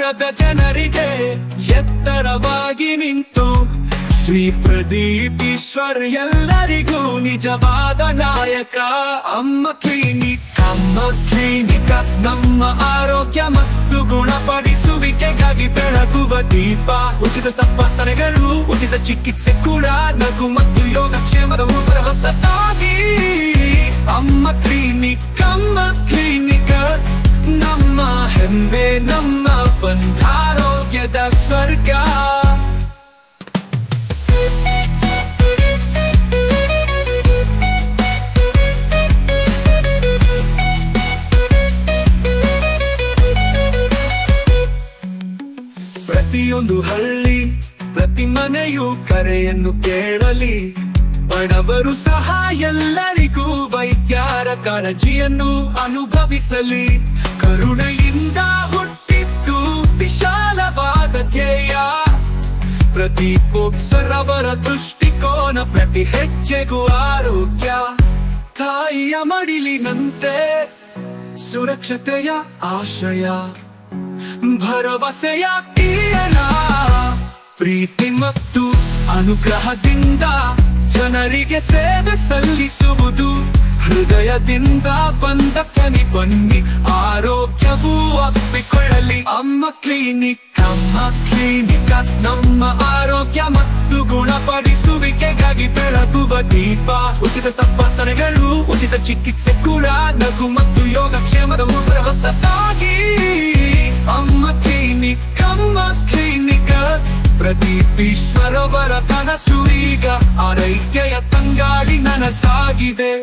ನಗರದ ಜನರಿಗೆ ಎತ್ತರವಾಗಿ ನಿಂತು ಶ್ರೀ ಪ್ರದೀಪ್ ಈಶ್ವರ್ ಎಲ್ಲರಿಗೂ ನಿಜವಾದ ನಾಯಕ. ಅಮ್ಮ ಕ್ಲಿನಿಕ್ ನಮ್ಮ ಆರೋಗ್ಯ ಮತ್ತು ಗುಣಪಡಿಸುವಿಕೆಗಾಗಿ ಬೆಳಗುವ ದೀಪ. ಉಚಿತ ತಪಾಸಣೆಗಳು, ಉಚಿತ ಚಿಕಿತ್ಸೆ ಕೂಡ, ನಗು ಮತ್ತು ಯೋಗಕ್ಷೇಮದ ಹೊಸತಾಗಿ ಅಮ್ಮ ಕ್ಲಿನಿಕ್ ನಮ್ಮ ಹೆಮ್ಮೆ, ನಮ್ಮ ಬಂಧಾರೋಗ್ಯದ ಸ್ವರ್ಗ. ಪ್ರತಿಯೊಂದು ಹಳ್ಳಿ, ಪ್ರತಿ ಮನೆಯೂ ಕರೆಯನ್ನು ಕೇಳಲಿ. ಬಡವರು ಸಹ ಎಲ್ಲರಿಗೂ ವೈದ್ಯರ ಕಾಳಜಿಯನ್ನು ಅನುಭವಿಸಲಿ. ಕರುಣೆಯಿಂದ ಹುಟ್ಟಿದ್ದು ವಿಶಾಲವಾದ ಧ್ಯೇಯ. ಪ್ರದೀಪ್ ಸರ್ ಅವರ ದೃಷ್ಟಿಕೋನ ಪ್ರತಿ ಹೆಜ್ಜೆಗೂ ಆರೋಗ್ಯ. ತಾಯಿಯ ಮಡಿಲಿನಂತೆ ಸುರಕ್ಷತೆಯ ಆಶ್ರಯ, ಭರವಸೆಯ ಕಿರಣ. ಪ್ರೀತಿ ಮತ್ತು ಅನುಗ್ರಹದಿಂದ ಜನರಿಗೆ ಸೇವೆ ಸಲ್ಲಿಸುವುದು. ಹೃದಯದಿಂದ ಬಂದ ಕನಿ ಬನ್ನಿ, ಆರೋಗ್ಯವು ಅಪ್ಪಿಕೊಳ್ಳಲಿ. ಅಮ್ಮ ಕ್ಲಿನಿಕ್ ನಮ್ಮ ಆರೋಗ್ಯ ಮತ್ತು ಗುಣಪಡಿಸುವಿಕೆಗಾಗಿ ಬೆಳಗುವ ದೀಪ. ಉಚಿತ ತಪಾಸಣೆಗಳು, ಉಚಿತ ಚಿಕಿತ್ಸೆ ಕೂಡ, ನಗು ಮತ್ತು ಯೋಗಕ್ಷೇಮದ ಹೊಸತಾಗಿ ಅಮ್ಮ ಕ್ಲಿನಿಕ್ ಪ್ರದೀಪ್ ಈಶ್ವರ್ ಅವರ ಕನಸು ಈಗ ಆರೈಕೆಯ ತಂಗಾಳಿ ನನಸಾಗಿದೆ.